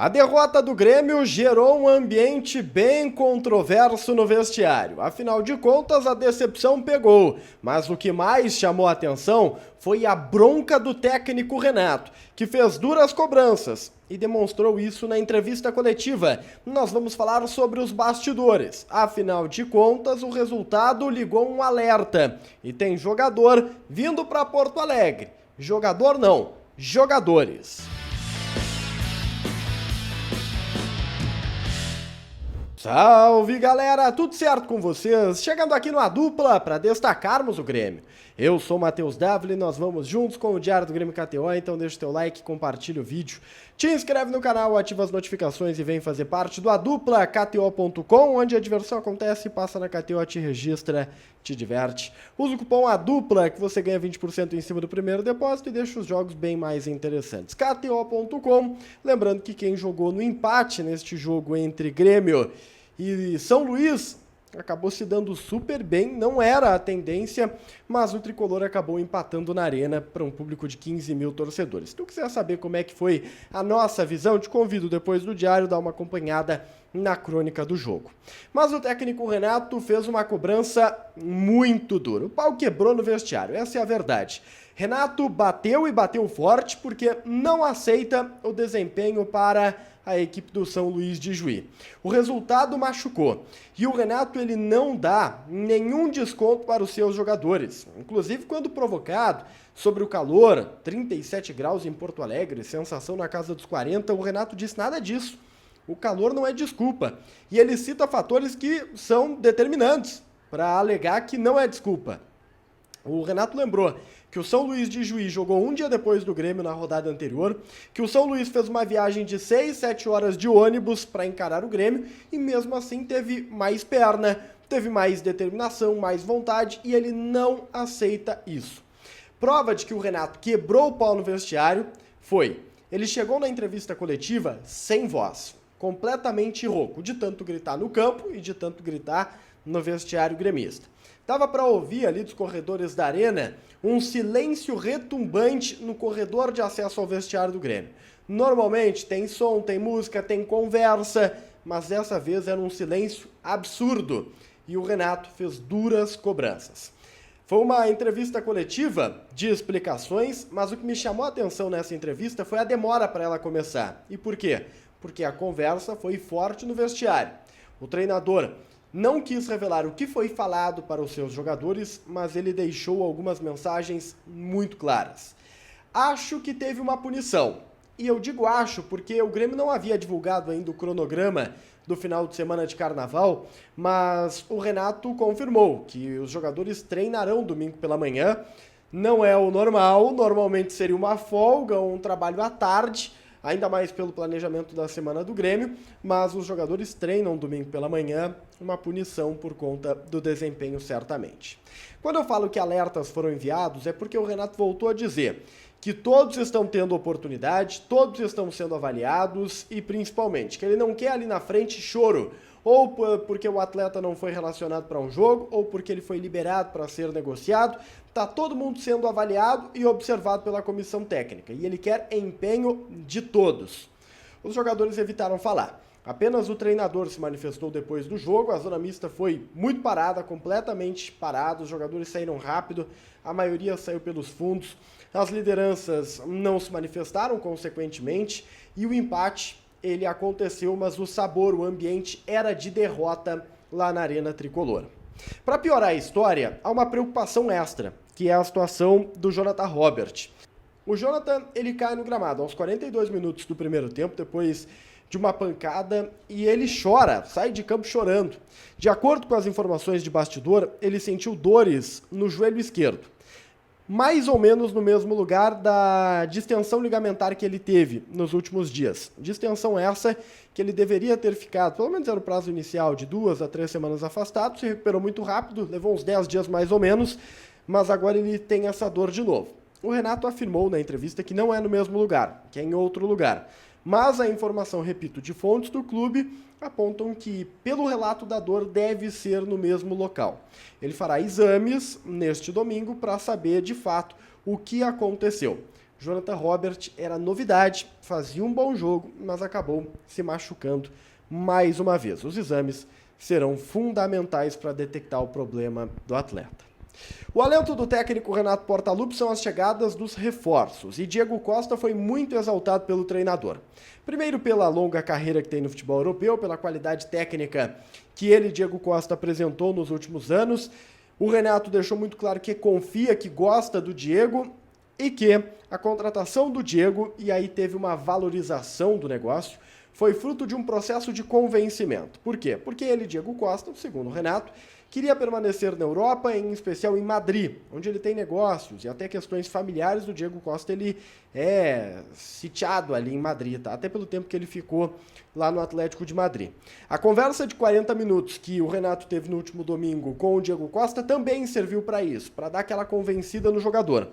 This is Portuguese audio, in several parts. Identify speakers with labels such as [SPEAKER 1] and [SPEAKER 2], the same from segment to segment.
[SPEAKER 1] A derrota do Grêmio gerou um ambiente bem controverso no vestiário. Afinal de contas, a decepção pegou. Mas o que mais chamou a atenção foi a bronca do técnico Renato, que fez duras cobranças e demonstrou isso na entrevista coletiva. Nós vamos falar sobre os bastidores. Afinal de contas, o resultado ligou um alerta. E tem jogador vindo para Porto Alegre. Jogador não, jogadores. Salve galera, tudo certo com vocês? Chegando aqui numa dupla para destacarmos o Grêmio. Eu sou o Matheus Dávila e nós vamos juntos com o Diário do Grêmio KTO, então deixa o teu like, compartilha o vídeo, te inscreve no canal, ativa as notificações e vem fazer parte do Adupla KTO.com, onde a diversão acontece, passa na KTO, te registra, te diverte. Usa o cupom ADUPLA que você ganha 20% em cima do primeiro depósito e deixa os jogos bem mais interessantes. KTO.com, lembrando que quem jogou no empate neste jogo entre Grêmio e São Luís acabou se dando super bem, não era a tendência, mas o Tricolor acabou empatando na arena para um público de 15 mil torcedores. Se tu quiser saber como é que foi a nossa visão, te convido depois do diário a dar uma acompanhada na crônica do jogo. Mas o técnico Renato fez uma cobrança muito dura. O pau quebrou no vestiário, essa é a verdade. Renato bateu e bateu forte porque não aceita o desempenho para a equipe do São Luís de Juí. O resultado machucou e o Renato ele não dá nenhum desconto para os seus jogadores. Inclusive quando provocado sobre o calor, 37 graus em Porto Alegre, sensação na casa dos 40, o Renato disse nada disso. O calor não é desculpa. E ele cita fatores que são determinantes para alegar que não é desculpa. O Renato lembrou que o São Luís de Juí jogou um dia depois do Grêmio na rodada anterior, que o São Luís fez uma viagem de 6, 7 horas de ônibus para encarar o Grêmio e mesmo assim teve mais perna, teve mais determinação, mais vontade e ele não aceita isso. Prova de que o Renato quebrou o pau no vestiário foi, ele chegou na entrevista coletiva sem voz, completamente rouco, de tanto gritar no campo e de tanto gritar no vestiário gremista. Dava para ouvir ali dos corredores da arena um silêncio retumbante no corredor de acesso ao vestiário do Grêmio. Normalmente tem som, tem música, tem conversa, mas dessa vez era um silêncio absurdo e o Renato fez duras cobranças. Foi uma entrevista coletiva de explicações, mas o que me chamou a atenção nessa entrevista foi a demora para ela começar. E por quê? Porque a conversa foi forte no vestiário. O treinador não quis revelar o que foi falado para os seus jogadores, mas ele deixou algumas mensagens muito claras. Acho que teve uma punição. E eu digo acho porque o Grêmio não havia divulgado ainda o cronograma do final de semana de carnaval, mas o Renato confirmou que os jogadores treinarão domingo pela manhã. Não é o normal, normalmente seria uma folga ou um trabalho à tarde, ainda mais pelo planejamento da semana do Grêmio, mas os jogadores treinam domingo pela manhã, uma punição por conta do desempenho certamente. Quando eu falo que alertas foram enviados, é porque o Renato voltou a dizer que todos estão tendo oportunidade, todos estão sendo avaliados e principalmente que ele não quer ali na frente choro, ou porque o atleta não foi relacionado para um jogo, ou porque ele foi liberado para ser negociado. Está todo mundo sendo avaliado e observado pela comissão técnica, e ele quer empenho de todos. Os jogadores evitaram falar. Apenas o treinador se manifestou depois do jogo, a zona mista foi muito parada, completamente parada, os jogadores saíram rápido, a maioria saiu pelos fundos, as lideranças não se manifestaram consequentemente, e o empate ele aconteceu, mas o sabor, o ambiente era de derrota lá na Arena Tricolor. Para piorar a história, há uma preocupação extra, que é a situação do Jonathan Robert. O Jonathan, ele cai no gramado aos 42 minutos do primeiro tempo, depois de uma pancada, e ele chora, sai de campo chorando. De acordo com as informações de bastidor, ele sentiu dores no joelho esquerdo, mais ou menos no mesmo lugar da distensão ligamentar que ele teve nos últimos dias. Distensão essa que ele deveria ter ficado, pelo menos era o prazo inicial, de 2 a 3 semanas afastado, se recuperou muito rápido, levou uns 10 dias mais ou menos, mas agora ele tem essa dor de novo. O Renato afirmou na entrevista que não é no mesmo lugar, que é em outro lugar. Mas a informação, repito, de fontes do clube apontam que, pelo relato da dor, deve ser no mesmo local. Ele fará exames neste domingo para saber, de fato, o que aconteceu. Jonathan Robert era novidade, fazia um bom jogo, mas acabou se machucando mais uma vez. Os exames serão fundamentais para detectar o problema do atleta. O alento do técnico Renato Portaluppi são as chegadas dos reforços, e Diego Costa foi muito exaltado pelo treinador. Primeiro pela longa carreira que tem no futebol europeu, pela qualidade técnica que ele, Diego Costa, apresentou nos últimos anos. O Renato deixou muito claro que confia, que gosta do Diego e que a contratação do Diego, e aí teve uma valorização do negócio, foi fruto de um processo de convencimento. Por quê? Porque ele, Diego Costa, segundo o Renato, queria permanecer na Europa, em especial em Madrid, onde ele tem negócios e até questões familiares do Diego Costa. Ele é sitiado ali em Madrid, tá? Até pelo tempo que ele ficou lá no Atlético de Madrid. A conversa de 40 minutos que o Renato teve no último domingo com o Diego Costa também serviu para isso, para dar aquela convencida no jogador.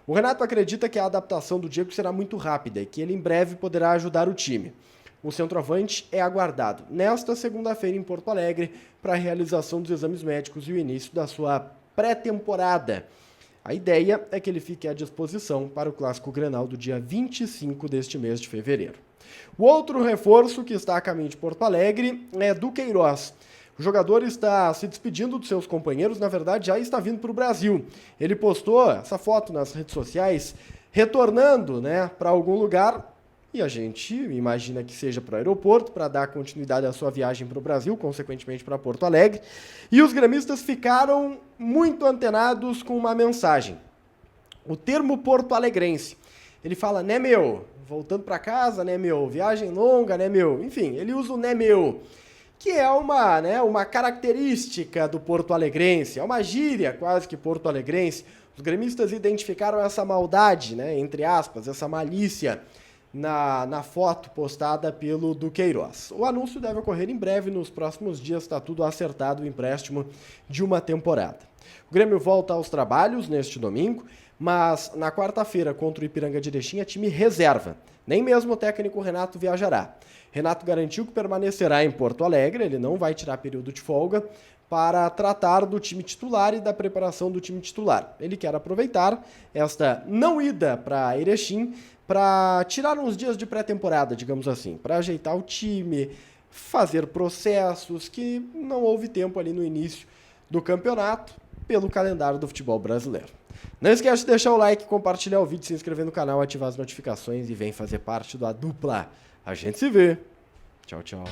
[SPEAKER 1] O Renato acredita que a adaptação do Diego será muito rápida e que ele em breve poderá ajudar o time. O centroavante é aguardado nesta segunda-feira em Porto Alegre para a realização dos exames médicos e o início da sua pré-temporada. A ideia é que ele fique à disposição para o Clássico Grenal do dia 25 deste mês de fevereiro. O outro reforço que está a caminho de Porto Alegre é Duqueiroz. O jogador está se despedindo dos seus companheiros, na verdade já está vindo para o Brasil. Ele postou essa foto nas redes sociais, retornando, para algum lugar. E a gente imagina que seja para o aeroporto, para dar continuidade à sua viagem para o Brasil, consequentemente para Porto Alegre. E os gremistas ficaram muito antenados com uma mensagem. O termo porto-alegrense. Ele fala, né, meu? Voltando para casa, né, meu? Viagem longa, né, meu? Enfim, ele usa o né, meu, que é uma característica do porto-alegrense, é uma gíria quase que porto-alegrense. Os gremistas identificaram essa maldade, entre aspas, essa malícia, na foto postada pelo Duqueiroz. O anúncio deve ocorrer em breve, nos próximos dias está tudo acertado, o empréstimo de uma temporada. O Grêmio volta aos trabalhos neste domingo, mas na quarta-feira contra o Ipiranga de Erechim é time reserva. Nem mesmo o técnico Renato viajará. Renato garantiu que permanecerá em Porto Alegre, ele não vai tirar período de folga para tratar do time titular e da preparação do time titular. Ele quer aproveitar esta não ida para Erechim para tirar uns dias de pré-temporada, digamos assim, para ajeitar o time, fazer processos que não houve tempo ali no início do campeonato pelo calendário do futebol brasileiro. Não esquece de deixar o like, compartilhar o vídeo, se inscrever no canal, ativar as notificações e vem fazer parte da dupla. A gente se vê. Tchau, tchau.